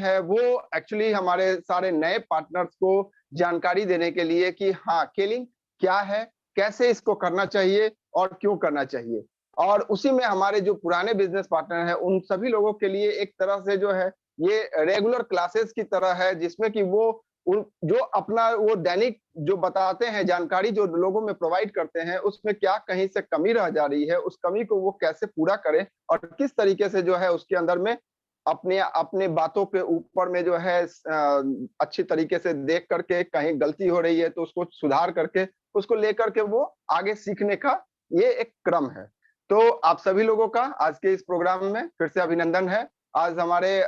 है वो एक्चुअली हमारे सारे नए पार्टनर्स को जानकारी देने के लिए कि हाँ केलिंग क्या है, कैसे इसको करना चाहिए और क्यों करना चाहिए। और उसी में हमारे जो पुराने बिजनेस पार्टनर हैं उन सभी लोगों के लिए एक तरह से जो है ये रेगुलर क्लासेस की तरह है, जिसमें कि वो जो अपना वो दैनिक जो बताते हैं जानकारी जो लोगों में प्रोवाइड करते हैं, उसमें क्या कहीं से कमी रह जा रही है, उस कमी को वो कैसे पूरा करें और किस तरीके से जो है उसके अंदर में अपने अपने बातों के ऊपर में जो है अच्छी तरीके से देख करके कहीं गलती हो रही है तो उसको सुधार करके उसको लेकर के वो आगे सीखने का ये एक क्रम है। तो आप सभी लोगों का आज के इस प्रोग्राम में फिर से अभिनंदन है। आज हमारे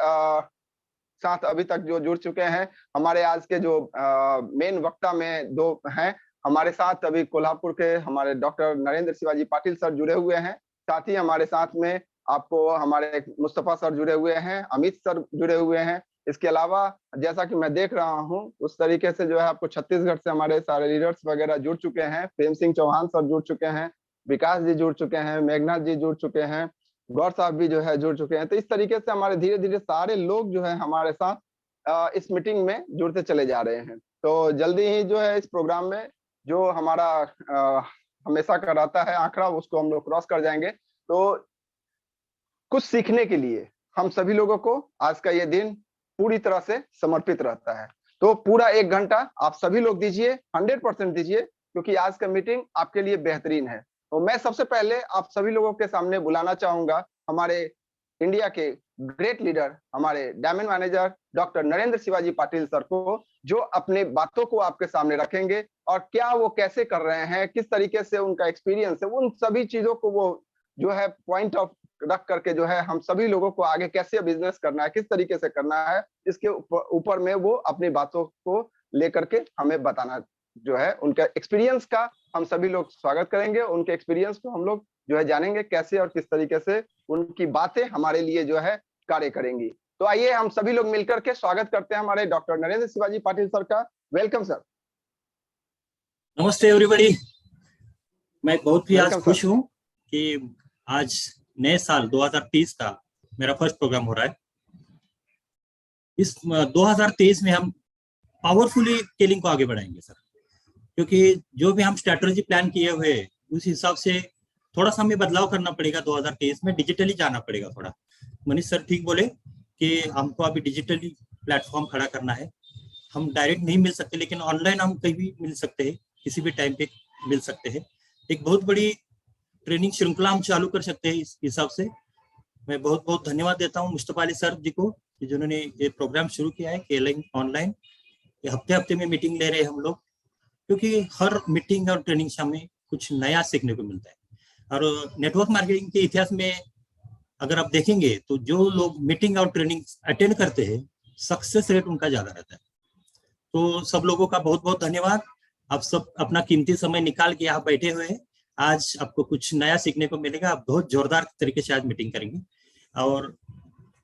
साथ अभी तक जो जुड़ चुके हैं, हमारे आज के जो मेन वक्ता में दो हैं, हमारे साथ अभी कोल्हापुर के हमारे डॉक्टर नरेंद्र शिवाजी पाटिल सर जुड़े हुए हैं। साथ ही हमारे साथ में आपको हमारे मुस्तफा सर जुड़े हुए हैं, अमित सर जुड़े हुए हैं। इसके अलावा जैसा कि मैं देख रहा हूं उस तरीके से जो है आपको छत्तीसगढ़ से हमारे सारे लीडर्स वगैरह जुड़ चुके हैं। प्रेम सिंह चौहान सर जुड़ चुके हैं, विकास जी जुड़ चुके हैं, मेघनाथ जी जुड़ चुके हैं, गौर साहब भी जो है जुड़ चुके हैं। तो इस तरीके से हमारे धीरे धीरे सारे लोग जो है हमारे साथ इस मीटिंग में जुड़ते चले जा रहे हैं। तो जल्दी ही जो है इस प्रोग्राम में जो हमारा हमेशा का रहता है आंकड़ा उसको हम लोग क्रॉस कर जाएंगे। तो कुछ सीखने के लिए हम सभी लोगों को आज का ये दिन पूरी तरह से समर्पित रहता है। तो पूरा 1 घंटा आप सभी लोग दीजिए, 100% दीजिए, क्योंकि आज का मीटिंग आपके लिए बेहतरीन है। तो मैं सबसे पहले आप सभी लोगों के सामने बुलाना चाहूंगा हमारे इंडिया के ग्रेट लीडर, हमारे diamond manager doctor Narendra Shivaji Patil sir को, जो अपने बातों को आपके सामने रखेंगे और क्या वो कैसे कर रहे हैं, किस तरीके से उनका एक्सपीरियंस है, उन सभी चीजों को वो जो है पॉइंट ऑफ रख करके जो है हम सभी लोगों को आगे कैसे बिजनेस करना है, किस तरीके से करना है, इसके ऊपर में वो अपनी बातों को लेकर के हमें बताना जो है उनका एक्सपीरियंस का हम सभी लोग स्वागत करेंगे। उनके एक्सपीरियंस को हम लोग जो है जानेंगे कैसे और किस तरीके से उनकी बातें हमारे लिए जो है कार्य करेंगी। तो आइए हम सभी लोग मिलकर के स्वागत करते हैं हमारे डॉक्टर नरेंद्र शिवाजी पाटिल सर का। Welcome sir. नमस्ते एवरीबॉडी। मैं बहुत ही आज खुश सर। हूँ कि आज नए साल 2023 का मेरा फर्स्ट प्रोग्राम हो रहा है। इस 2023 में हम पावरफुली स्केलिंग को आगे बढ़ाएंगे सर, क्योंकि जो भी हम स्ट्रेटजी प्लान किए हुए उस हिसाब से थोड़ा सा हमें बदलाव करना पड़ेगा। 2023 में डिजिटली जाना पड़ेगा थोड़ा। मनीष सर ठीक बोले कि हमको अभी डिजिटली प्लेटफॉर्म खड़ा करना है। हम डायरेक्ट नहीं मिल सकते, लेकिन ऑनलाइन हम कहीं भी मिल सकते हैं, किसी भी टाइम पे मिल सकते हैं। एक बहुत बड़ी ट्रेनिंग श्रृंखला हम चालू कर सकते हैं। इस हिसाब से मैं बहुत बहुत धन्यवाद देता हूँ मुस्तफा अली सर जी को, जिन्होंने ये प्रोग्राम शुरू किया है केलिंग ऑनलाइन। हफ्ते हफ्ते में मीटिंग ले रहे हैं हम लोग, क्योंकि हर मीटिंग और ट्रेनिंग से हमें कुछ नया सीखने को मिलता है। और नेटवर्क मार्केटिंग के इतिहास में अगर आप देखेंगे तो जो लोग मीटिंग और ट्रेनिंग अटेंड करते हैं सक्सेस रेट उनका ज्यादा रहता है। तो सब लोगों का बहुत बहुत धन्यवाद। आप सब अपना कीमती समय निकाल के यहाँ बैठे हुए हैं। आज आपको कुछ नया सीखने को मिलेगा। आप बहुत जोरदार तरीके से आज मीटिंग करेंगे। और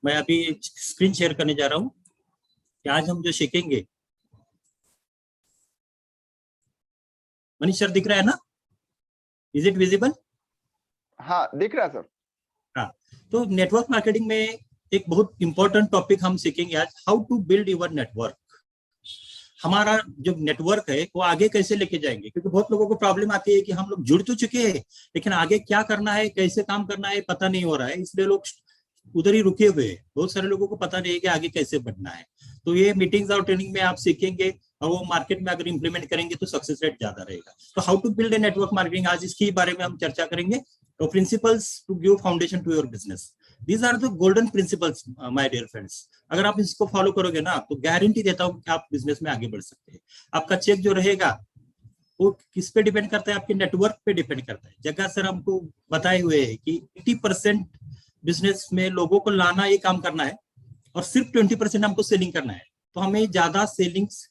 मैं अभी स्क्रीन शेयर करने जा रहा हूँ कि आज हम जो सीखेंगे, मनीष सर दिख रहा है ना? Is it visible? हाँ दिख रहा है सर। हाँ, तो नेटवर्क मार्केटिंग में एक बहुत इंपॉर्टेंट टॉपिक हम सीखेंगे आज, how to build your network. हमारा जो नेटवर्क है वो आगे कैसे लेके जाएंगे, क्योंकि बहुत लोगों को प्रॉब्लम आती है कि हम लोग जुड़ तो चुके हैं लेकिन आगे क्या करना है, कैसे काम करना है पता नहीं हो रहा है, इसलिए लोग उधर ही रुके हुए हैं। बहुत सारे लोगों को पता नहीं है कि आगे कैसे बढ़ना है। तो ये मीटिंग्स और ट्रेनिंग में आप सीखेंगे और वो मार्केट में अगर इंप्लीमेंट करेंगे तो सक्सेस रेट ज्यादा रहेगा। तो how to build a network marketing, आज इसके बारे में हम चर्चा करेंगे। तो principles to give foundation to your business, these are the golden principles my dear friends. अगर आप इसको फॉलो करोगे ना तो गारंटी देता हूं कि आप बिजनेस में आगे बढ़ सकते हैं। आपका चेक जो रहेगा वो किस पे डिपेंड करता है? आपके नेटवर्क पे डिपेंड करता है। जगह सर हमको बताए हुए है कि 80% बिजनेस में लोगों को लाना ये काम करना है और सिर्फ 20% हमको सेलिंग करना है। तो हमें ज्यादा सेलिंग्स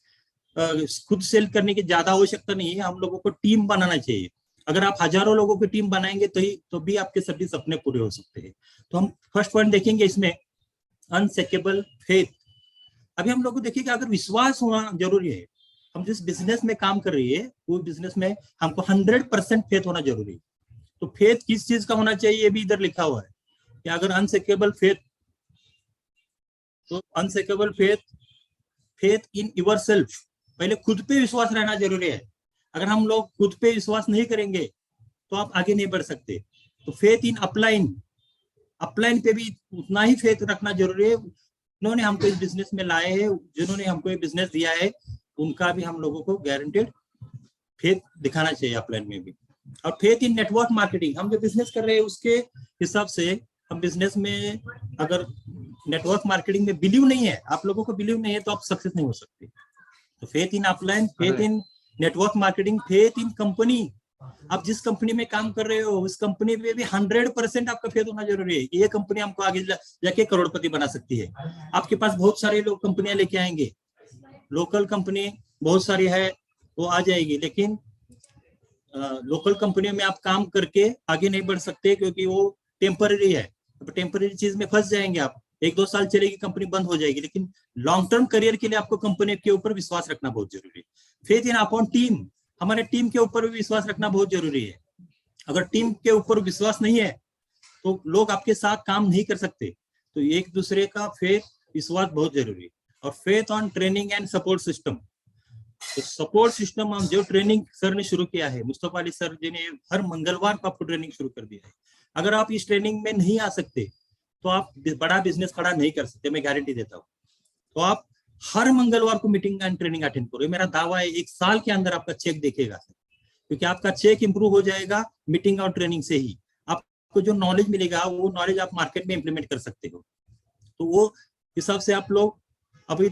खुद सेल करने की ज्यादा आवश्यकता नहीं है, हम लोगों को टीम बनाना चाहिए। अगर आप हजारों लोगों की टीम बनाएंगे तो भी आपके सभी सपने पूरे हो सकते हैं। तो हम फर्स्ट पॉइंट देखेंगे इसमें, अनसेकेबल फेथ। अभी हम लोग को देखिए कि अगर विश्वास होना जरूरी है। हम जिस बिजनेस में काम कर रही है वो बिजनेस में हमको 100% फेथ होना जरूरी है। तो फेथ किस चीज का होना चाहिए ये भी इधर लिखा हुआ है कि अगर अनसेकेबल फेथ तो अनशेकेबल फेथ इन योरसेल्फ, पहले खुद पे विश्वास रहना जरूरी है। अगर हम लोग खुद पे विश्वास नहीं करेंगे तो आप आगे नहीं बढ़ सकते। तो फेथ इन अपलाइन पे भी उतना ही फेथ रखना जरूरी है। जिन्होंने हमको इस बिजनेस में लाए हैं, जिन्होंने हमको ये बिजनेस दिया है, उनका भी हम लोगों को गारंटेड फेथ दिखाना चाहिए अपलाइन में भी। और फेथ इन नेटवर्क मार्केटिंग, हम जो बिजनेस कर रहे हैं उसके हिसाब से हम बिजनेस में अगर नेटवर्क मार्केटिंग में बिलीव नहीं है, आप लोगों को बिलीव नहीं है, तो आप सक्सेस नहीं हो सकते। तो faith in upline, faith in network marketing, faith in company. आप जिस कंपनी में काम कर रहे हो उस कंपनी में भी 100% आपका फेथ होना जरूरी है। ये कंपनी हमको आगे जाके करोड़पति बना सकती है। आपके पास बहुत सारे लोग कंपनियां लेके आएंगे, लोकल कंपनी बहुत सारी है वो आ जाएगी, लेकिन लोकल कंपनियों में आप काम करके आगे नहीं बढ़ सकते, क्योंकि वो टेम्पररी है। टेम्पररी चीज में फंस जाएंगे आप, 1-2 साल चलेगी, कंपनी बंद हो जाएगी। लेकिन लॉन्ग टर्म करियर के लिए आपको कंपनी के ऊपर विश्वास रखना बहुत जरूरी है। फेथ इन अपॉन टीम, हमारे टीम के ऊपर भी विश्वास रखना बहुत जरूरी है। अगर टीम के ऊपर विश्वास नहीं है तो लोग आपके साथ काम नहीं कर सकते। तो एक दूसरे का फेथ, विश्वास बहुत जरूरी है। और faith on training and support system, तो सपोर्ट सिस्टम हम जो ट्रेनिंग सर ने शुरू किया है, मुस्तफा अली सर जी ने हर मंगलवार को आपको ट्रेनिंग शुरू कर दिया है। अगर आप इस ट्रेनिंग में नहीं आ सकते तो आप बड़ा बिजनेस खड़ा नहीं कर सकते, मैं गारंटी देता हूँ। तो आप हर मंगलवार को मीटिंग एंड ट्रेनिंग अटेंड करो। मेरा दावा है 1 साल के अंदर आपका चेक देखेगा, क्योंकि आपका चेक इंप्रूव हो जाएगा मीटिंग और ट्रेनिंग से ही। आपको जो नॉलेज मिलेगा वो नॉलेज आप मार्केट में इंप्लीमेंट कर सकते हो। तो वो हिसाब से आप लोग अभी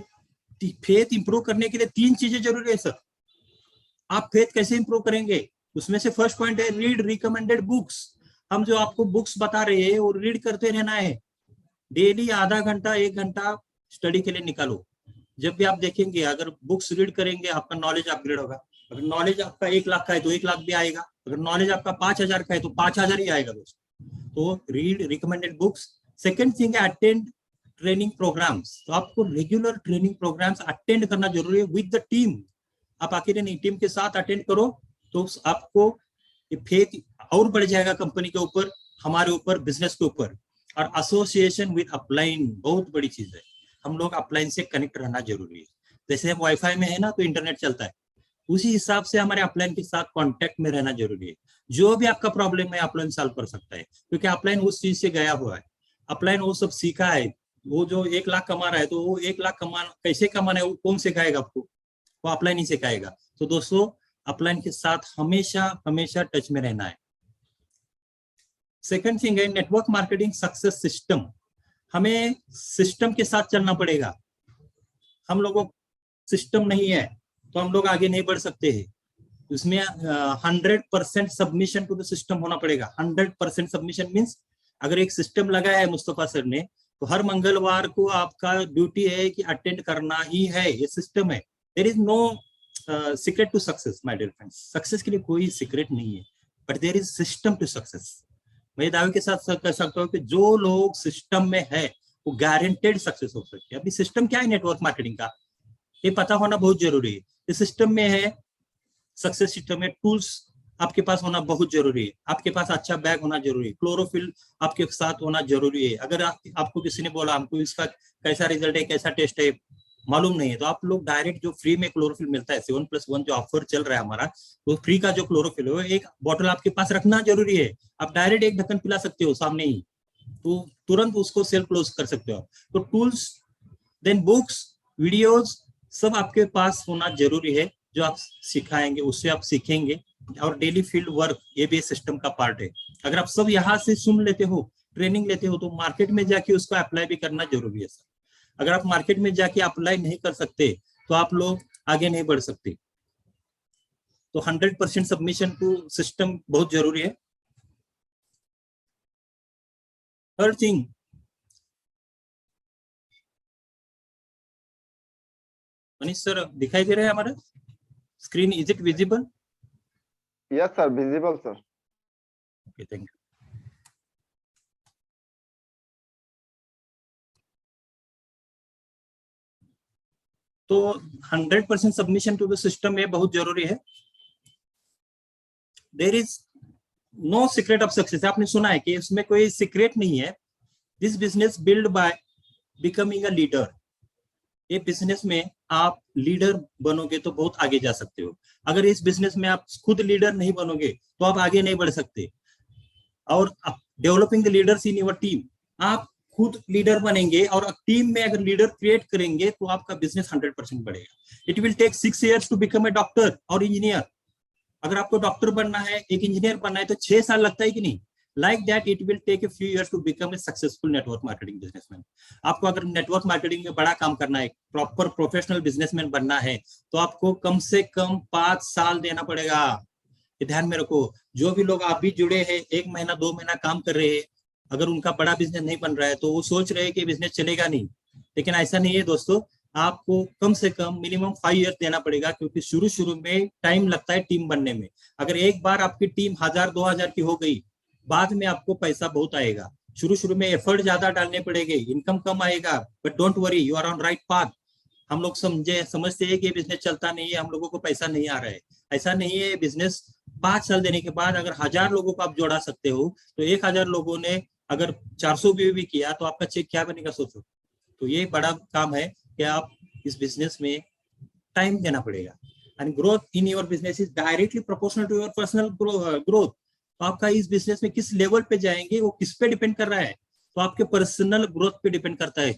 फेथ इंप्रूव करने के लिए 3 चीजें जरूरी है सर। आप फेथ कैसे इंप्रूव करेंगे, उसमें से फर्स्ट पॉइंट है रीड रिकमेंडेड बुक्स। हम जो आपको बुक्स बता रहे हैं वो रीड करते रहना है। डेली आधा घंटा 1 घंटा स्टडी के लिए निकालो। जब भी आप देखेंगे, अगर बुक्स रीड करेंगे आपका नॉलेज अपग्रेड होगा। अगर नॉलेज आपका 1 लाख का है तो 1 लाख भी आएगा। अगर नॉलेज आपका 5000 का है तो 5000 ही आएगा दोस्तों। तो read recommended books. Second thing है अटेंड ट्रेनिंग प्रोग्राम्स। तो आपको रेगुलर ट्रेनिंग प्रोग्राम्स अटेंड करना जरूरी है विद द टीम। आप अकेले नहीं, टीम के साथ अटेंड करो तो आपको फेथ और बढ़ जाएगा कंपनी के ऊपर, हमारे ऊपर, बिजनेस के ऊपर। और एसोसिएशन विद अपलाइन बहुत बड़ी चीज है। हम लोग अपलाइन से कनेक्ट रहना जरूरी है। जैसे हम वाईफाई में है ना तो इंटरनेट चलता है, उसी हिसाब से हमारे अपलाइन के साथ कांटेक्ट में रहना जरूरी है। जो भी आपका प्रॉब्लम है अपलाइन सॉल्व कर सकता है, क्योंकि अपलाइन उस चीज से गया हुआ है। अपलाइन वो सब सीखा है। वो जो 1 लाख कमा रहा है तो वो 1 लाख कैसे कमाना है वो कौन सिखाएगा आपको, वो अपलाइन ही सिखाएगा। तो दोस्तों अपलाइन के साथ हमेशा हमेशा टच में रहना है। सेकंड थिंग है नेटवर्क मार्केटिंग सक्सेस सिस्टम। हमें सिस्टम के साथ चलना पड़ेगा। हम लोगों को सिस्टम नहीं है तो हम लोग आगे नहीं बढ़ सकते हैं। उसमें 100% सबमिशन टू द सिस्टम होना पड़ेगा। 100% सबमिशन मीन्स अगर एक सिस्टम लगाया है मुस्तफा सर ने तो हर मंगलवार को आपका ड्यूटी है कि अटेंड करना ही है। ये सिस्टम है। There is no secret to success my dear friends. Success के लिए कोई सीक्रेट नहीं है, but there is system to success. मैं दावे के साथ कह सकता हूँ कि जो लोग सिस्टम में है वो गारंटेड सक्सेस हो सकते हैं। अभी सिस्टम क्या है नेटवर्क मार्केटिंग का, ये पता होना बहुत जरूरी है। इस सिस्टम में है, सक्सेस सिस्टम में टूल्स आपके पास होना बहुत जरूरी है। आपके पास अच्छा बैग होना जरूरी है, क्लोरोफिल आपके साथ होना जरूरी है। अगर आपको किसी ने बोला हमको इसका कैसा रिजल्ट है, कैसा टेस्ट है, मालूम नहीं है, तो आप लोग डायरेक्ट जो फ्री में क्लोरोफिल मिलता है 7+1 जो ऑफर चल रहा है हमारा, तो फ्री का जो क्लोरोफिल है एक बॉटल आपके पास रखना जरूरी है। आप डायरेक्ट 1 ढक्कन पिला सकते हो सामने ही, तो तुरंत उसको सेल क्लोज कर सकते हो। तो टूल्स, देन बुक्स, वीडियोज सब आपके पास होना जरूरी है। जो आप सिखाएंगे उससे आप सीखेंगे। और डेली फील्ड वर्क ये भी सिस्टम का पार्ट है। अगर आप सब यहाँ से सुन लेते हो, ट्रेनिंग लेते हो, तो मार्केट में जाके उसको अप्लाई भी करना जरूरी है सर। अगर आप मार्केट में जाके अप्लाई नहीं कर सकते तो आप लोग आगे नहीं बढ़ सकते। तो 100% सबमिशन टू सिस्टम बहुत जरूरी है। थर्ड थिंग, मनीष सर दिखाई दे रहा है हमारा screen, is it visible? Yes sir, visible sir. Okay, thank you. तो 100% सबमिशन टू द सिस्टम ये बहुत जरूरी है। There is no secret of success. आपने सुना है कि इसमें कोई सीक्रेट नहीं है। This business build by becoming a leader. ये बिजनेस में आप लीडर बनोगे तो बहुत आगे जा सकते हो। अगर इस बिजनेस में आप खुद लीडर नहीं बनोगे तो आप आगे नहीं बढ़ सकते। और developing the leaders in your team, आप खुद लीडर बनेंगे और टीम में अगर लीडर क्रिएट करेंगे तो आपका बिजनेस 100% बढ़ेगा। It will take 6 years to become a doctor और इंजीनियर। अगर आपको डॉक्टर बनना है, एक इंजीनियर बनना है तो 6 साल लगता है कि नहीं? Like that it will take a few years to become a successful network marketing businessman. आपको अगर नेटवर्क मार्केटिंग में बड़ा काम करना है, प्रॉपर प्रोफेशनल बिजनेसमैन बनना है, तो आपको कम से कम 5 साल देना पड़ेगा। ये ध्यान में रखो। जो भी लोग आप भी जुड़े हैं, 1 महीना 2 महीना काम कर रहे हैं, अगर उनका बड़ा बिजनेस नहीं बन रहा है तो वो सोच रहे हैं कि बिजनेस चलेगा नहीं, लेकिन ऐसा नहीं है दोस्तों। आपको कम से कम मिनिमम 5 years देना पड़ेगा, क्योंकि शुरू में टाइम लगता है टीम बनने में। अगर एक बार आपकी टीम 1000-2000 की हो गई, बाद में आपको पैसा बहुत आएगा। शुरू में एफर्ट ज्यादा डालने पड़ेंगे, इनकम कम आएगा, but don't worry, you are on right path. हम लोग समझते हैं कि बिजनेस चलता नहीं है, हम लोगों को पैसा नहीं आ रहा है। ऐसा नहीं है। बिजनेस 5 साल देने के बाद अगर 1000 लोगों को आप जोड़ा सकते हो, तो 1000 लोगों ने अगर 400 भी किया तो आपका चेक क्या बनेगा सोचो। तो ये बड़ा काम है कि आप इस बिजनेस में टाइम देना पड़ेगा। And growth in your business is directly proportional to your personal growth. तो आपका इस बिजनेस में किस लेवल पे जाएंगे वो किस पे डिपेंड कर रहा है? तो आपके पर्सनल ग्रोथ पे डिपेंड करता है।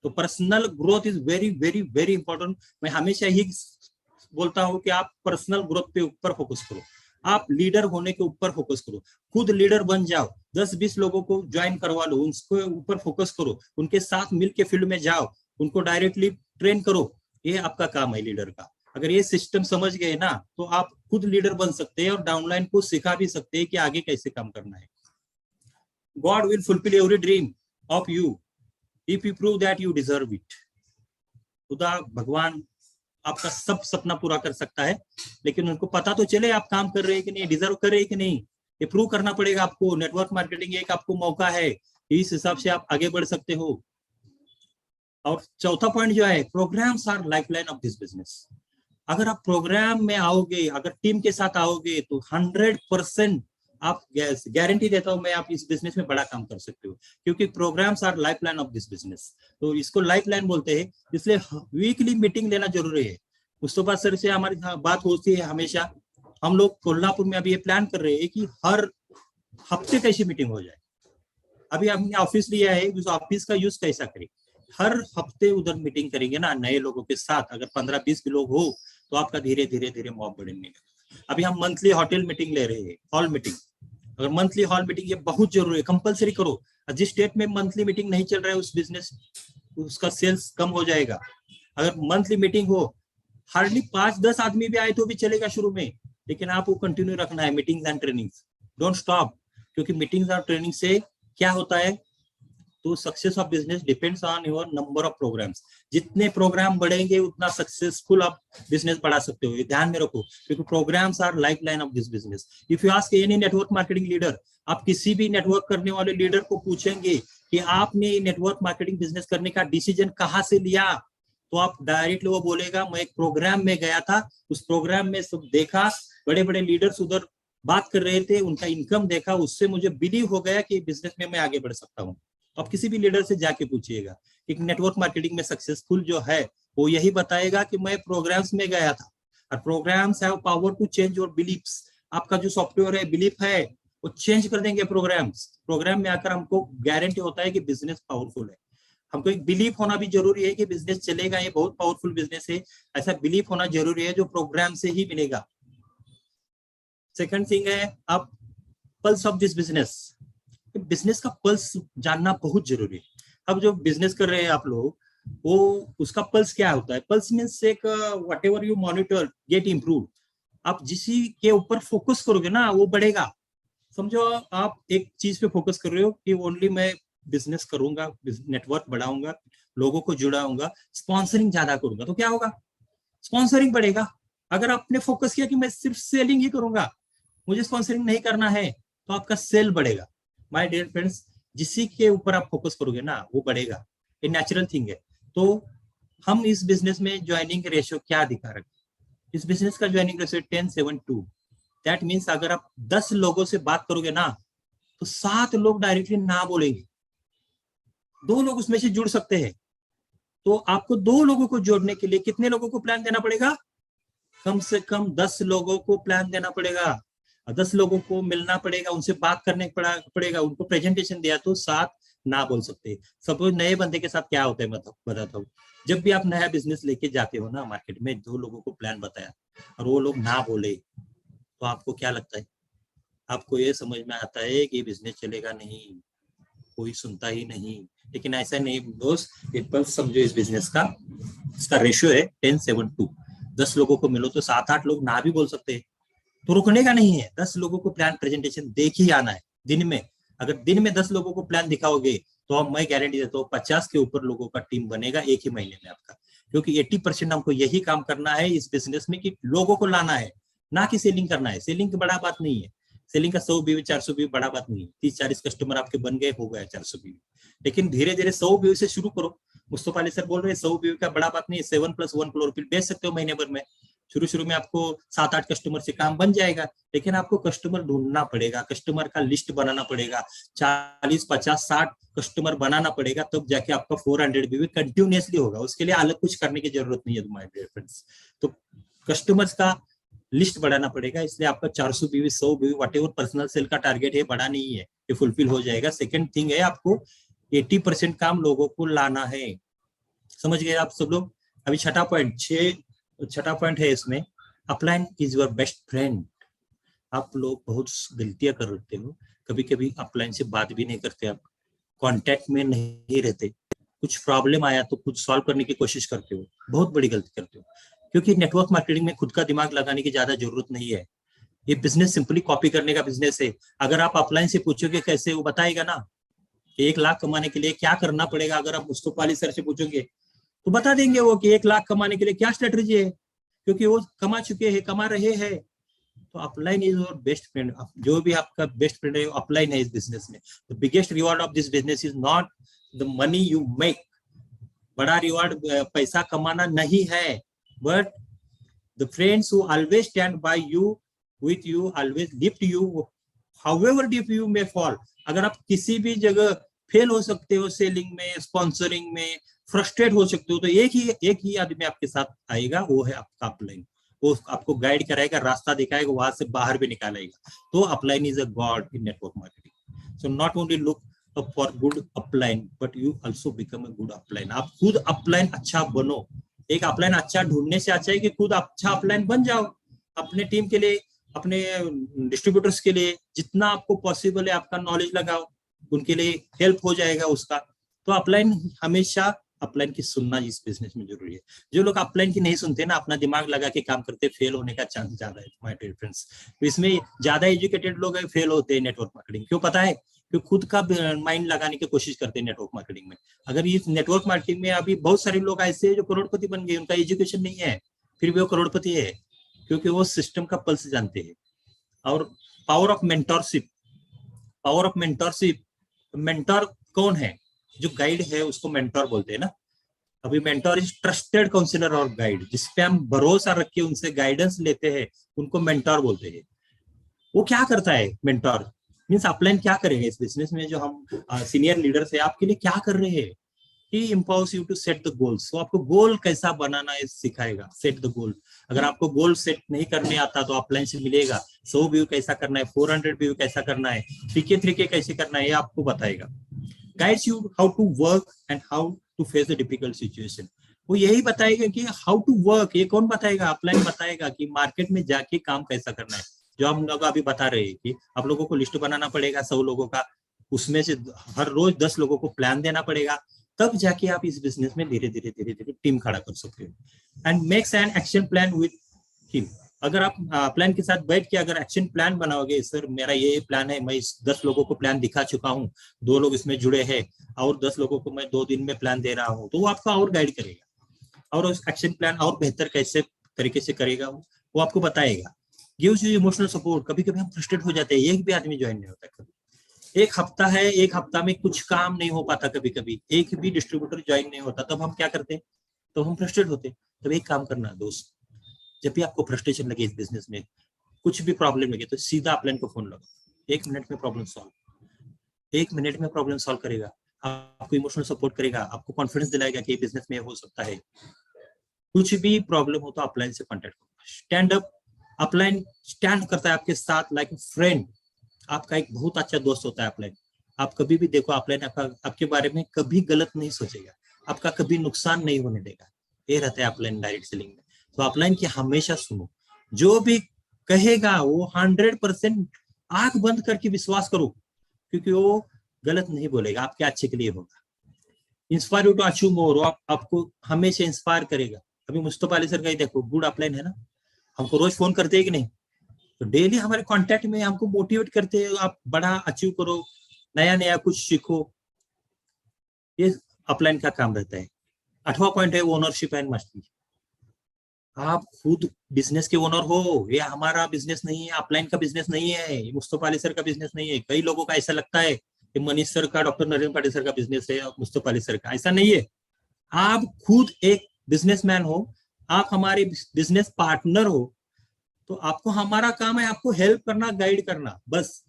तो personal growth is very very very important. मैं हमेशा ही बोलता हूं कि आप पर्सनल ग्रोथ पे ऊपर फोकस करो, आप लीडर होने के ऊपर फोकस करो, खुद लीडर बन जाओ, 10-20 लोगों को ज्वाइन करवा लो, उनके ऊपर फोकस करो, उनके साथ मिलके फील्ड में जाओ, उनको डायरेक्टली ट्रेन करो। ये आपका काम है लीडर का। अगर ये सिस्टम समझ गए ना, तो आप खुद लीडर बन सकते हैं और डाउनलाइन को सिखा भी सकते हैं कि आगे कैसे काम करना है। God will fulfil every dream of you if you prove that you deserve it. खुदा भगवान आपका सब सपना पूरा कर सकता है, लेकिन उनको पता तो चले आप काम कर रहे हैं कि नहीं, डिजर्व कर रहे हैं कि नहीं। ये प्रूव करना पड़ेगा आपको। नेटवर्क मार्केटिंग एक आपको मौका है, इस हिसाब से आप आगे बढ़ सकते हो। और चौथा पॉइंट जो है, programs are lifeline of this business. अगर आप प्रोग्राम में आओगे, अगर टीम के साथ आओगे, तो 100% आप गारंटी देता हूं मैं, आप इस बिजनेस में बड़ा काम कर सकते हो, क्योंकि programs are lifeline of this business. तो इसको लाइफलाइन बोलते हैं, इसलिए वीकली मीटिंग लेना जरूरी है। मुस्तफा सर से हमारी बात होती है हमेशा। हम लोग कोल्हापुर में अभी ये प्लान कर रहे हैं कि हर हफ्ते कैसी मीटिंग हो जाए। अभी हमने ऑफिस लिया है, उस ऑफिस का यूज कैसा करें। हर हफ्ते उधर मीटिंग करेंगे ना नए लोगों के साथ। अगर 15-20 भी लोग हो तो आपका धीरे धीरे मॉब बढ़ने लगा। अभी हम मंथली होटल मीटिंग ले रहे हैं, हॉल मीटिंग। अगर मंथली हॉल मीटिंग ये बहुत जरूरी है, कंपलसरी करो। जिस स्टेट में मंथली मीटिंग नहीं चल रहा है, उस बिजनेस उसका सेल्स कम हो जाएगा। अगर मंथली मीटिंग हो, हार्डली 5-10 आदमी भी आए तो भी चलेगा शुरू में, लेकिन आपको कंटिन्यू रखना है meetings and trainings, don't stop. क्योंकि मीटिंग्स और ट्रेनिंग से क्या होता है, तो success of business depends on your number of programs. जितने प्रोग्राम बढ़ेंगे उतना सक्सेसफुल आप बिजनेस बढ़ा सकते हो। ये ध्यान में रखो, क्योंकि programs are lifeline of this business. If you ask any network marketing leader, आप किसी भी नेटवर्क करने वाले लीडर को पूछेंगे कि आपने नेटवर्क मार्केटिंग बिजनेस करने का डिसीजन कहाँ से लिया, तो आप डायरेक्टली वो बोलेगा मैं एक प्रोग्राम में गया था, उस प्रोग्राम में सब देखा, बड़े बड़े लीडर्स उधर बात कर रहे थे, उनका इनकम देखा, उससे मुझे बिलीव हो गया कि बिजनेस में मैं आगे बढ़ सकता हूँ। आप किसी भी लीडर से जाके पूछिएगा, एक नेटवर्क मार्केटिंग में सक्सेसफुल जो है वो यही बताएगा कि मैं प्रोग्राम्स में गया था। और programs have power to change your beliefs. आपका जो सॉफ्टवेयर है, बिलीफ है, वो चेंज कर देंगे प्रोग्राम्स। प्रोग्राम में आकर हमको गारंटी होता है कि बिजनेस पावरफुल है। हमको एक बिलीफ होना भी जरूरी है कि बिजनेस चलेगा, ये बहुत पावरफुल बिजनेस है, ऐसा बिलीफ होना जरूरी है जो प्रोग्राम से ही मिलेगा। सेकंड थिंग है, आप pulse of this business. Business का पल्स जानना बहुत जरूरी है। अब जो बिजनेस कर रहे हैं आप लोग, वो उसका पल्स क्या होता है? पल्स मीन्स एक whatever you monitor get improve. आप जिसी के ऊपर फोकस करोगे ना वो बढ़ेगा। समझो आप एक चीज पे फोकस कर रहे हो कि ओनली मैं बिजनेस करूंगा, नेटवर्क बढ़ाऊंगा, लोगों को जुड़ाऊंगा, स्पॉन्सरिंग ज्यादा करूंगा, तो क्या होगा? स्पॉन्सरिंग बढ़ेगा। अगर आपने फोकस किया कि मैं सिर्फ सेलिंग ही करूंगा, मुझे स्पॉन्सरिंग नहीं करना है, तो आपका सेल बढ़ेगा। माय डियर फ्रेंड्स, जिसी के ऊपर आप फोकस करोगे ना वो बढ़ेगा, ये नेचुरल थिंग है। तो हम इस बिजनेस में ज्वाइनिंग रेशियो क्या दिखा रहे हैं? इस बिजनेस का ज्वाइनिंग रेशियो 10:7:2। दैट मीन्स अगर आप 10 लोगों से बात करोगे ना, तो 7 लोग डायरेक्टली ना बोलेंगे, 2 लोग उसमें से जुड़ सकते हैं। तो आपको 2 लोगों को जोड़ने के लिए कितने लोगों को प्लान देना पड़ेगा? कम से कम 10 लोगों को प्लान देना पड़ेगा, 10 लोगों को मिलना पड़ेगा, उनसे बात करने पड़ेगा, उनको प्रेजेंटेशन दिया तो 7 ना बोल सकते। सपोज नए बंदे के साथ क्या होता है, मतलब बताता हूँ, जब भी आप नया बिजनेस लेके जाते हो ना मार्केट में, 2 लोगों को प्लान बताया और वो लोग ना बोले तो आपको क्या लगता है? आपको ये समझ में आता है कि बिजनेस चलेगा नहीं, कोई सुनता ही नहीं। लेकिन ऐसा नहीं दोस्त, समझो इस बिजनेस का इसका रेशियो है 10:7:2। 10 लोगों को मिलो तो 7-8 लोग ना भी बोल सकते हैं, तो रुकने का नहीं है। 10 लोगों को प्लान प्रेजेंटेशन देख ही आना है दिन में। अगर दिन में 10 लोगों को प्लान दिखाओगे तो हम, मैं गारंटी देता हूँ 50 के ऊपर लोगों का टीम बनेगा एक ही महीने में आपका। क्योंकि 80% हमको यही काम करना है इस बिजनेस में कि लोगों को लाना है, ना कि सेलिंग करना है। सेलिंग की बड़ा बात नहीं है, सेलिंग का 100 बीवी 400 बीवी बड़ा बात नहीं है। 30-40 कस्टमर आपके बन गए, हो गया 400 बीवी। लेकिन धीरे धीरे 100 बीवी से शुरू करो। मुस्तफा अली सर बोल रहे हैं 100 बीवी का बड़ा बात नहीं है, 7+1 क्लोरोफिल बेच सकते हो महीने भर में। शुरू में आपको 7-8 कस्टमर से काम बन जाएगा, लेकिन आपको कस्टमर ढूंढना पड़ेगा, कस्टमर का लिस्ट बनाना पड़ेगा, 40, 50, 60 कस्टमर बनाना पड़ेगा, तब जाके आपका 400 बीवी कंटिन्यूअसली होगा। उसके लिए अलग कुछ करने की जरूरत नहीं है माय डियर फ्रेंड्स। तो कस्टमर्स का लिस्ट बढ़ाना पड़ेगा, इसलिए आपका 400 बीवी 100 बीवी वट एवर पर्सनल सेल का टारगेट है, बड़ा नहीं है, ये फुलफिल हो जाएगा। सेकंड थिंग है आपको 80% काम लोगों को लाना है। समझ गए आप सब लोग? अभी छठा पॉइंट है इसमें, upline is your best friend. आप लोग बहुत गलतियां करते हो, कभी कभी अपलाइन से बात भी नहीं करते, आप कांटेक्ट में नहीं रहते, कुछ प्रॉब्लम आया तो कुछ सॉल्व करने की कोशिश करते हो, बहुत बड़ी गलती करते हो। क्योंकि नेटवर्क मार्केटिंग में खुद का दिमाग लगाने की ज्यादा जरूरत नहीं है। ये बिजनेस सिंपली कॉपी करने का बिजनेस है। अगर आप अपलाइन से पूछोगे कैसे, वो बताएगा ना कि 1 लाख कमाने के लिए क्या करना पड़ेगा। अगर आप मुस्तफा अली सर से पूछोगे तो बता देंगे वो कि 1 लाख कमाने के लिए क्या स्ट्रेटजी है, क्योंकि वो कमा चुके हैं, कमा रहे हैं। तो upline is your best friend. जो भी आपका बेस्ट फ्रेंड है अपलाइन है इस बिजनेस में। The biggest reward of this business is not the money you make. बड़ा रिवॉर्ड पैसा कमाना नहीं है, but the friends who always stand by you, with you, always lift you, however deep you may fall. अगर आप किसी भी जगह फेल हो सकते हो, सेलिंग में, स्पॉन्सरिंग में फ्रस्ट्रेट हो सकते हो, तो एक ही आदमी आपके साथ आएगा, वो है आपका अपलाइन। वो आपको गाइड कराएगा, रास्ता दिखाएगा, वहां से बाहर भी निकालेगा। तो upline is a God in network marketing. So not only look for good upline, but you also become a good upline. आप खुद अपलाइन अच्छा बनो। एक अपलाइन अच्छा ढूंढने से अच्छा है कि खुद अच्छा अपलाइन बन जाओ। अपने टीम के लिए, अपने डिस्ट्रीब्यूटर्स के लिए जितना आपको पॉसिबल है आपका नॉलेज लगाओ, उनके लिए हेल्प हो जाएगा उसका। तो अपलाइन हमेशा, अपलाइन की सुनना इस बिजनेस में जरूरी है। जो लोग अपलाइन की नहीं सुनते ना, अपना दिमाग लगा के काम करते, फेल होने का चांस ज्यादा है माय डियर फ्रेंड्स। तो इसमें ज्यादा एजुकेटेड लोग फेल होते हैं नेटवर्क मार्केटिंग। क्यों पता है? क्योंकि खुद का माइंड लगाने की कोशिश करते हैं नेटवर्क मार्केटिंग में। अगर इस नेटवर्क मार्केटिंग में अभी बहुत सारे लोग ऐसे हैं जो करोड़पति बन गए, उनका एजुकेशन नहीं है, फिर भी वो करोड़पति है, क्योंकि वो सिस्टम का पल्स जानते हैं। और power of mentorship, power of mentorship, mentor कौन है? जो गाइड है उसको मेंटर बोलते हैं ना। अभी मेंटर इज ट्रस्टेड काउंसलर और गाइड, जिसपे हम भरोसा रख के उनसे गाइडेंस लेते हैं, उनको मेंटर बोलते हैं। वो क्या करता है मेंटर? मीन्स अपलाइन क्या करेगा इस बिजनेस में? जो हम सीनियर लीडर्स है आपके लिए क्या कर रहे हैं? He empowers you to set the goals. तो आपको गोल कैसा बनाना है सिखाएगा, सेट द गोल। अगर आपको गोल सेट नहीं करने आता तो अपलाइन से मिलेगा। 100 व्यू कैसा करना है, 400 व्यू कैसा करना है, 3K कैसे करना है, ये आपको बताएगा। Guides you how to work and how to face the difficult situation. वो यही बताएगा कि हाउ टू वर्क। ये कौन बताएगा? अपलाइन बताएगा कि मार्केट में जाके काम कैसा करना है। जो हम लोग अभी बता रहे हैं कि आप लोगों को लिस्ट बनाना पड़ेगा 100 लोगों का, उसमें से हर रोज 10 लोगों को प्लान देना पड़ेगा, तब जाके आप इस बिजनेस में धीरे धीरे टीम खड़ा कर सकते हो। And makes an action plan with him. अगर आप प्लान के साथ बैठ के अगर एक्शन प्लान बनाओगे, सर मेरा ये प्लान है, मैं इस 10 लोगों को प्लान दिखा चुका हूँ, 2 लोग इसमें जुड़े हैं, और 10 लोगों को मैं 2 दिन में प्लान दे रहा हूँ, तो वो आपको और गाइड करेगा और उस एक्शन प्लान और बेहतर कैसे तरीके से करेगा वो आपको बताएगा। Gives you emotional support. कभी कभी हम फ्रस्ट्रेट हो जाते हैं, एक भी आदमी ज्वाइन नहीं होता, कभी एक हफ्ता है, एक हफ्ता में कुछ काम नहीं हो पाता, कभी कभी एक भी डिस्ट्रीब्यूटर ज्वाइन नहीं होता, तब हम क्या करते? तो हम फ्रस्ट्रेट होते। तब एक काम करना दोस्त, जब भी आपको फ्रस्ट्रेशन लगे इस बिजनेस में, कुछ भी प्रॉब्लम लगे, तो सीधा अपलाइन को फोन लगाओ। 1 मिनट में प्रॉब्लम सॉल्व, 1 मिनट में प्रॉब्लम सॉल्व करेगा। आपको इमोशनल सपोर्ट करेगा, आपको कॉन्फिडेंस दिलाएगा कि बिजनेस में हो सकता है। कुछ भी प्रॉब्लम हो तो अपलाइन से कॉन्टेक्ट करो। स्टैंड अप, अपलाइन स्टैंड करता है आपके साथ लाइक ए फ्रेंड। आपका एक बहुत अच्छा दोस्त होता है अपलाइन। आप कभी भी देखो, अपलाइन आपके बारे में कभी गलत नहीं सोचेगा, आपका कभी नुकसान नहीं होने देगा। ये रहता है अपलाइन डायरेक्ट सेलिंग में। तो अपलाइन की हमेशा सुनो, जो भी कहेगा वो 100% आंख बंद करके विश्वास करो, क्योंकि वो गलत नहीं बोलेगा, आपके अच्छे के लिए होगा। Inspire you to achieve more, आपको हमेशा इंस्पायर करेगा। अभी मुस्तफा अली सर का ही देखो, गुड अपलाइन है ना, हमको रोज फोन करते हैं कि नहीं, तो डेली हमारे कांटेक्ट में हमको मोटिवेट करते हैं, आप बड़ा अचीव करो, नया नया कुछ सीखो। ये अपलाइन का काम रहता है। 8वां पॉइंट है ओनरशिप एंड मास्टरी। आप खुद बिजनेस के ओनर हो। ये हमारा बिजनेस नहीं है, अपलाइन का बिजनेस नहीं है, मुस्तफा अली सर का बिजनेस नहीं है। कई लोगों का ऐसा लगता है कि मनीष सर का, डॉक्टर नरेंद्र पाटिल सर का बिजनेस है और मुस्तफा अली सर का, ऐसा नहीं है। आप खुद एक बिजनेसमैन हो, आप हमारे बिजनेस पार्टनर हो, तो आपको, हमारा काम है आपको हेल्प करना, गाइड करना, बस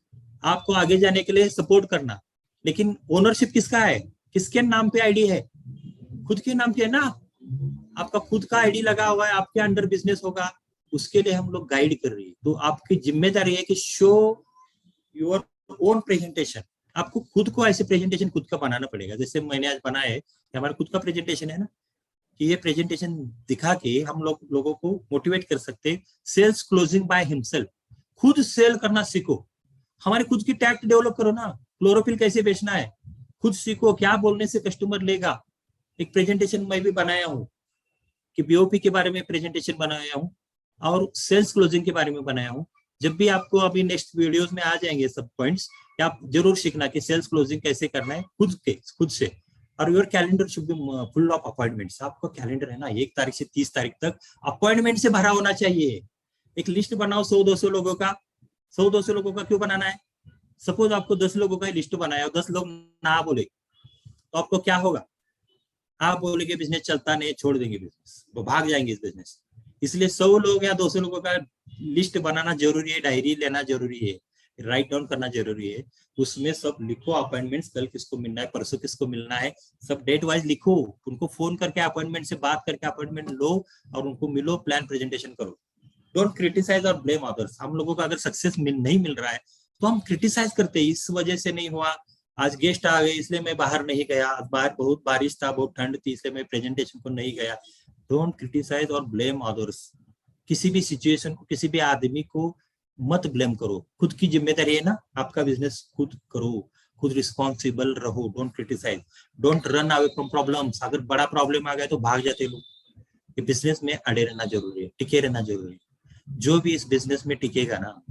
आपको आगे जाने के लिए सपोर्ट करना। लेकिन ओनरशिप किसका है, किसके नाम पे आईडी है? खुद के नाम पे है ना। आपका खुद का आईडी लगा हुआ है, आपके अंडर बिजनेस होगा, उसके लिए हम लोग गाइड कर रही है। तो आपकी जिम्मेदारी है कि शो योर ओन प्रेजेंटेशन। आपको खुद को ऐसे प्रेजेंटेशन खुद का बनाना पड़ेगा, जैसे मैंने आज बनाया है, हमारा खुद का प्रेजेंटेशन है ना, कि ये प्रेजेंटेशन दिखा के हम लोगों को मोटिवेट कर सकते हैं। सेल्स क्लोजिंग बाय हिमसेल्फ, खुद सेल करना सीखो। हमारे खुद की टैक्ट डेवलप करो ना, क्लोरोफिल कैसे बेचना है खुद सीखो, क्या बोलने से कस्टमर लेगा। एक प्रेजेंटेशन मैं भी बनाया हूँ कि बीओपी के बारे में प्रेजेंटेशन बनाया हूँ और सेल्स क्लोजिंग के बारे में बनाया हूँ। जब भी आपको अभी नेक्स्ट वीडियोस में आ जाएंगे सब पॉइंट्स, आप जरूर सीखना कि सेल्स क्लोजिंग कैसे करना है खुद से। और your calendar should be full of appointments. आपका कैलेंडर है ना 1 तारीख से 30 तारीख तक अपॉइंटमेंट से भरा होना चाहिए। एक लिस्ट बनाओ 100-200 लोगों का। 100-200 लोगों का क्यों बनाना है? सपोज आपको 10 लोगों का लिस्ट बनाया और 10 लोग ना बोले तो आपको क्या होगा? आप बोलेंगे बिजनेस चलता नहीं, छोड़ देंगे बिजनेस, वो भाग जाएंगे इस बिजनेस। इसलिए 100 लोग या 200 लोगों का लिस्ट बनाना जरूरी है, डायरी लेना जरूरी है, राइट डाउन करना जरूरी है। उसमें सब लिखो अपॉइंटमेंट्स, कल किसको मिलना है, परसों किसको मिलना है, सब डेट वाइज लिखो। उनको फोन करके अपॉइंटमेंट से बात करके अपॉइंटमेंट लो और उनको मिलो, प्लान प्रेजेंटेशन करो। डोंट क्रिटिसाइज और ब्लेम अदर्स। हम लोगों को अगर सक्सेस नहीं मिल रहा है तो हम क्रिटिसाइज करते हैं, इस वजह से नहीं हुआ, आज गेस्ट आ गए इसलिए मैं बाहर नहीं गया, बाहर बहुत बारिश था, बहुत ठंड थी इसलिए मैं प्रेजेंटेशन को नहीं गया। डोंट क्रिटिसाइज और ब्लेम अदर्स। किसी भी सिचुएशन को, किसी भी आदमी को मत ब्लेम करो। खुद की जिम्मेदारी है ना, आपका बिजनेस खुद करो, खुद रिस्पॉन्सिबल रहो। Don't criticise, don't run away from problems. अगर बड़ा प्रॉब्लम आ गया तो भाग जाते लोग। ये बिजनेस में अड़े रहना जरूरी है, टिके रहना जरूरी है। जो भी इस बिजनेस में टिकेगा ना,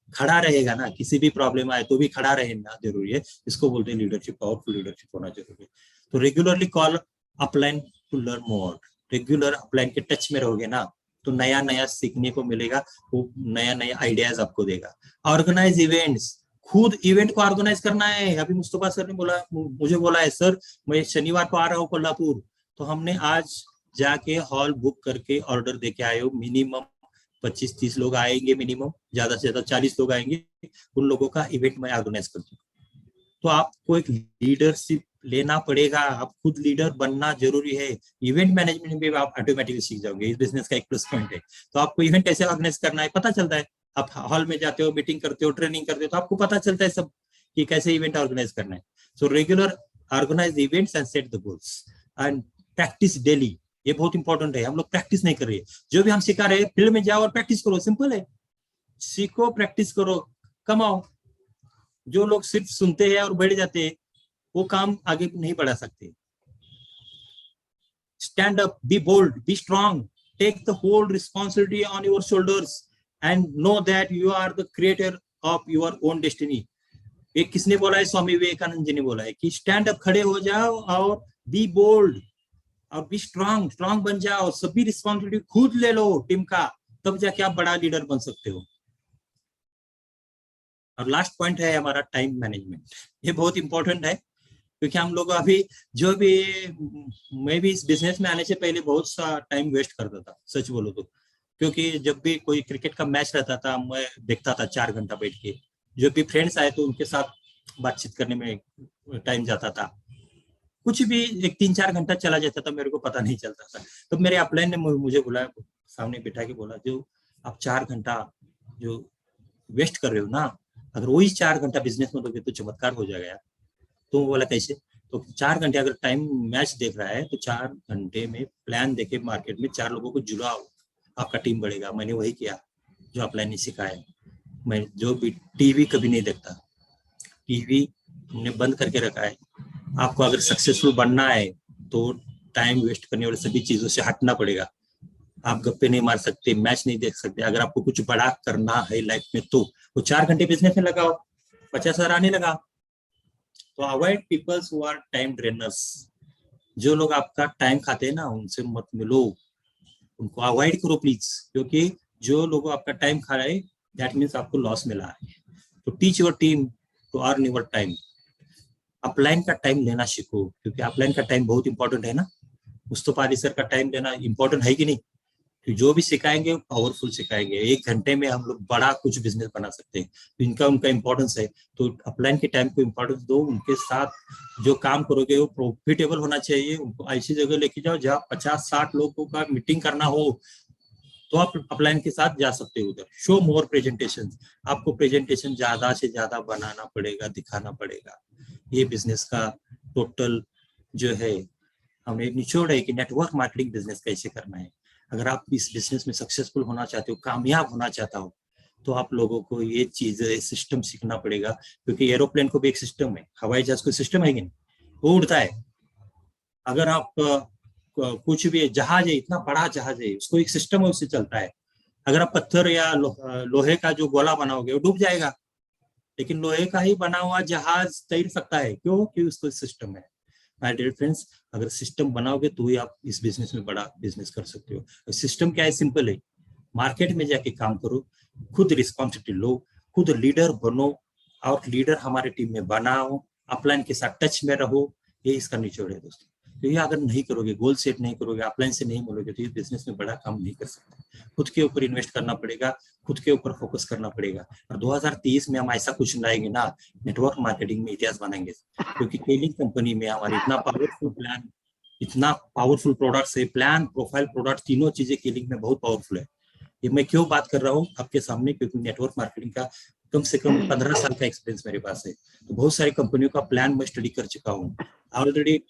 खड़ा रहेगा ना, किसी भी प्रॉब्लम आए तो भी खड़ा रहना जरूरी है। इसको बोलते हैं लीडरशिप, पावरफुल लीडरशिप होना जरूरी है। तो regularly call upline to learn more. Regular upline के टच में रहोगे ना तो नया नया सीखने को मिलेगा, वो नया नया आइडियाज आपको देगा। ऑर्गेनाइज इवेंट्स, खुद इवेंट को ऑर्गेनाइज करना है। अभी मुस्तफा सर ने बोला, मुझे बोला है सर मैं शनिवार को आ रहा हूँ कोल्हापुर, तो हमने आज जाके हॉल बुक करके ऑर्डर देके आए हो। मिनिमम 25-30 लोग आएंगे, मिनिमम ज्यादा से ज्यादा 40 लोग आएंगे। उन लोगों का इवेंट मैं ऑर्गेनाइज करती हूँ। तो आपको एक लीडरशिप लेना पड़ेगा, आप खुद लीडर बनना जरूरी है। इवेंट मैनेजमेंट में आप ऑटोमेटिकली सीख जाओगे, इस बिजनेस का एक प्लस पॉइंट है। तो आपको इवेंट कैसे ऑर्गेनाइज करना है पता चलता है। आप हॉल में जाते हो, मीटिंग करते हो, ट्रेनिंग करते हो, तो आपको पता चलता है सब कि कैसे इवेंट ऑर्गेनाइज करना है। So regular organise events and set the goals and practise daily. ये बहुत इंपॉर्टेंट है, हम लोग प्रैक्टिस नहीं कर रहे हैं। जो भी हम सिखा रहे हैं, फील्ड में जाओ और प्रैक्टिस करो, सिंपल है। सीखो, प्रैक्टिस करो, कमाओ। जो लोग सिर्फ सुनते हैं और बैठ जाते हैं, वो काम आगे नहीं बढ़ा सकते। Stand up, be bold, be strong, take the whole responsibility on your shoulders and know that you are the creator of your own destiny. ये किसने बोला है? स्वामी विवेकानंद जी ने बोला है कि स्टैंड अप, खड़े हो जाओ और बी बोल्ड और बी स्ट्रांग, स्ट्रांग बन जाओ, सभी रिस्पॉन्सिबिलिटी खुद ले लो टीम का, तब जाके आप बड़ा लीडर बन सकते हो। और लास्ट पॉइंट है हमारा टाइम मैनेजमेंट। ये बहुत इंपॉर्टेंट है क्योंकि हम लोग अभी जो भी, मैं भी इस बिजनेस में आने से पहले बहुत सा टाइम वेस्ट करता था, सच बोलो तो। क्योंकि जब भी कोई क्रिकेट का मैच रहता था मैं देखता था 4 घंटा बैठ के। जो भी फ्रेंड्स आए तो उनके साथ बातचीत करने में टाइम जाता था। कुछ भी एक 3-4 घंटा चला जाता था, मेरे को पता नहीं चलता था। तो मेरे अपलाइन ने मुझे बुलाया, सामने बिठा के बोला, जो आप 4 घंटा जो वेस्ट कर रहे हो ना, अगर वही 4 घंटा बिजनेस में दोगे तो चमत्कार हो जाएगा यार। तो बोला कैसे? तो 4 घंटे अगर टाइम मैच देख रहा है तो 4 घंटे में प्लान देके मार्केट में 4 लोगों को जुड़ाओ, आपका टीम बढ़ेगा। मैंने वही किया जो अपलाइन ने सिखाया। मैं जो भी टीवी कभी नहीं देखता, टीवी हमने बंद करके रखा है। आपको अगर सक्सेसफुल बनना है तो टाइम वेस्ट करने वाले सभी चीजों से हटना पड़ेगा। आप गप्पे नहीं मार सकते, मैच नहीं देख सकते। अगर आपको कुछ बड़ा करना है लाइफ में तो वो 4 घंटे बिजनेस में लगाओ, 50,000 आने लगा। तो avoid peoples who are time drainers. जो लोग आपका टाइम खाते हैं ना, उनसे मत मिलो, उनको अवॉइड करो प्लीज, क्योंकि जो लोग आपका टाइम खा रहे हैं दैट मीन्स आपको लॉस मिला है। तो teach your team to earn your time. Upline का टाइम लेना सीखो, क्योंकि अपलाइन का टाइम बहुत इंपॉर्टेंट है ना। मुस्तफा सर का टाइम लेना इंपॉर्टेंट है कि नहीं? कि जो भी सिखाएंगे पावरफुल सिखाएंगे। 1 घंटे में हम लोग बड़ा कुछ बिजनेस बना सकते हैं। तो इनका उनका इंपॉर्टेंस है, तो अपलाइन के टाइम को इंपॉर्टेंस दो। उनके साथ जो काम करोगे वो प्रॉफिटेबल होना चाहिए। उनको ऐसी जगह लेके जाओ जहाँ 50-60 लोगों का मीटिंग करना हो, तो आप अपलाइन के साथ जा सकते हो उधर। शो मोर प्रेजेंटेशन। आपको प्रेजेंटेशन ज्यादा से ज्यादा बनाना पड़ेगा, दिखाना पड़ेगा। ये बिजनेस का टोटल जो है हमें निचोड़ है कि नेटवर्क मार्केटिंग बिजनेस कैसे करना है। अगर आप इस बिजनेस में सक्सेसफुल होना चाहते हो, कामयाब होना चाहता हो, तो आप लोगों को ये चीज सिस्टम सीखना पड़ेगा। क्योंकि एरोप्लेन को भी एक सिस्टम है, हवाई जहाज को सिस्टम है कि नहीं? वो उड़ता है। अगर आप कुछ भी जहाज है, इतना बड़ा जहाज है, उसको एक सिस्टम है, उससे चलता है। अगर आप पत्थर या लोहे का जो गोला बनाओगे वो डूब जाएगा, लेकिन लोहे का ही बना हुआ जहाज तैर सकता है। क्यों? कि उसको सिस्टम है। माय डियर फ्रेंड्स, अगर सिस्टम बनाओगे तो ही आप इस बिजनेस में बड़ा बिजनेस कर सकते हो। सिस्टम क्या है? सिंपल है। मार्केट में जाके काम करो, खुद रिस्पॉन्सिबिलिटी लो, खुद लीडर बनो, और लीडर हमारे टीम में बनाओ, अपलाइन के साथ टच में रहो। ये इसका निचोड़ है दोस्तों। तो ये अगर नहीं करोगे, गोल सेट नहीं करोगे, अपलाइन से नहीं मिलोगे, तो ये बिजनेस में बड़ा काम नहीं कर सकते। खुद के ऊपर इन्वेस्ट करना पड़ेगा, खुद के ऊपर फोकस करना पड़ेगा। और 2023 में हम ऐसा कुछ लाएंगे ना, नेटवर्क मार्केटिंग में इतिहास बनाएंगे। क्योंकि टेलिंग कंपनी में हमारे इतना पावरफुल प्लान, इतना पावरफुल प्रोडक्ट्स है, प्लान, प्रोफाइल, प्रोडक्ट, तीनों चीजें केलिंग में बहुत पावरफुल है। ये मैं क्यों बात कर रहा हूँ आपके सामने? क्योंकि नेटवर्क मार्केटिंग का कम से कम 15 साल का एक्सपीरियंस मेरे पास है। तो बहुत सारी कंपनियों का प्लान मैं स्टडी कर चुका हूँ। ऑलरेडी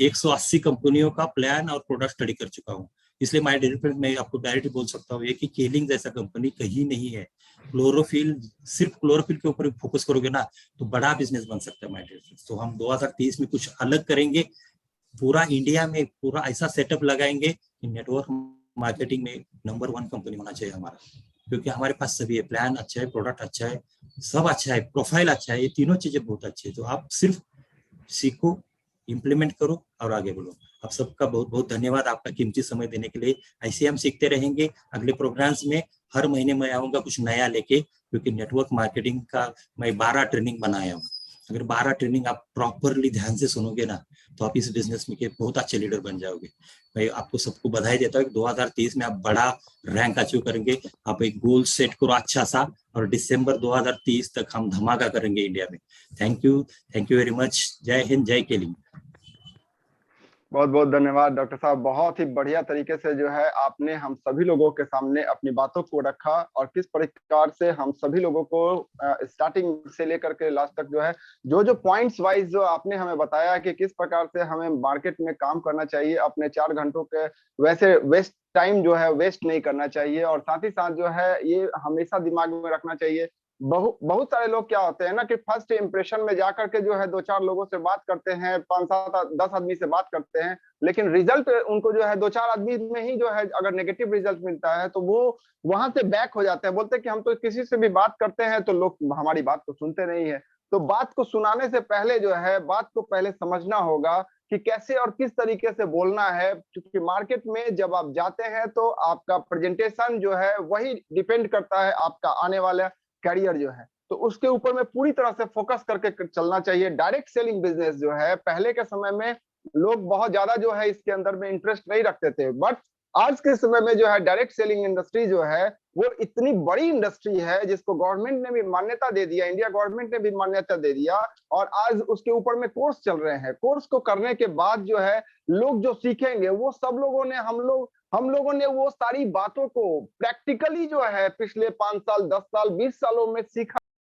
180 कंपनियों का प्लान और प्रोडक्ट स्टडी कर चुका हूँ। इसलिए माय डियर फ्रेंड, मैं आपको डायरेक्ट बोल सकता हूँ कि केलिंग जैसा कंपनी कहीं नहीं है। क्लोरोफिल, सिर्फ क्लोरोफिल के ऊपर फोकस करोगे ना तो बड़ा बिजनेस बन सकता है माय डियर फ्रेंड्स। तो हम 2023 में कुछ अलग करेंगे। पूरा इंडिया में पूरा ऐसा सेटअप लगाएंगे कि नेटवर्क मार्केटिंग में नंबर 1 कंपनी होना चाहिए हमारा। क्योंकि हमारे पास सभी है, प्लान अच्छा है, प्रोडक्ट अच्छा है, सब अच्छा है, प्रोफाइल अच्छा है, ये तीनों चीजें बहुत अच्छी है। तो आप सिर्फ सीखो, इम्प्लीमेंट करो और आगे बढ़ो। आप सबका बहुत बहुत धन्यवाद आपका कीमती समय देने के लिए। ऐसे हम सीखते रहेंगे। अगले प्रोग्राम्स में हर महीने मैं आऊंगा कुछ नया लेके, क्योंकि नेटवर्क मार्केटिंग का मैं 12 ट्रेनिंग बनाया हूँ। अगर 12 ट्रेनिंग आप प्रॉपरली ध्यान से सुनोगे ना, तो आप इस बिजनेस में के बहुत अच्छे लीडर बन जाओगे। मैं आपको सबको बधाई देता हूँ कि 2023 में आप बड़ा रैंक अचीव करेंगे। आप एक गोल सेट करो अच्छा सा, और दिसंबर 2030 तक हम धमाका करेंगे इंडिया में। Thank you very much. जय हिंद, जय केलिंग। बहुत बहुत धन्यवाद डॉक्टर साहब। बहुत ही बढ़िया तरीके से जो है आपने हम सभी लोगों के सामने अपनी बातों को रखा, और किस प्रकार से हम सभी लोगों को स्टार्टिंग से लेकर के लास्ट तक जो है जो पॉइंट्स वाइज जो आपने हमें बताया कि किस प्रकार से हमें मार्केट में काम करना चाहिए, अपने 4 घंटों के वैसे वेस्ट टाइम जो है वेस्ट नहीं करना चाहिए। और साथ ही साथ जो है ये हमेशा दिमाग में रखना चाहिए। बहुत सारे लोग क्या होते हैं ना कि फर्स्ट इंप्रेशन में जाकर के जो है 2-4 लोगों से बात करते हैं, 5-7-10 आदमी से बात करते हैं, लेकिन रिजल्ट उनको जो है 2-4 आदमी में ही जो है अगर नेगेटिव रिजल्ट मिलता है तो वो वहां से बैक हो जाते हैं। बोलते हैं कि हम तो किसी से भी बात करते हैं तो लोग हमारी बात को सुनते नहीं है। तो बात को सुनाने से पहले जो है बात को पहले समझना होगा कि कैसे और किस तरीके से बोलना है। क्योंकि मार्केट में जब आप जाते हैं तो आपका प्रेजेंटेशन जो है वही डिपेंड करता है आपका आने वाला करियर जो है। तो उसके ऊपर में पूरी तरह से फोकस करके चलना चाहिए। डायरेक्ट सेलिंग बिजनेस जो है पहले के समय में लोग बहुत ज्यादा जो है इसके अंदर में इंटरेस्ट नहीं रखते थे, बट आज के समय में जो है डायरेक्ट सेलिंग इंडस्ट्री जो है वो इतनी बड़ी इंडस्ट्री है जिसको गवर्नमेंट ने भी मान्यता दे दिया, इंडिया गवर्नमेंट ने भी मान्यता दे दिया, और आज उसके ऊपर में कोर्स चल रहे हैं। कोर्स को करने के बाद जो है लोग जो सीखेंगे वो सब लोगों ने, हम लोगों ने वो सारी बातों को प्रैक्टिकली जो है पिछले 5 साल 10 साल 20 सालों में सीखा।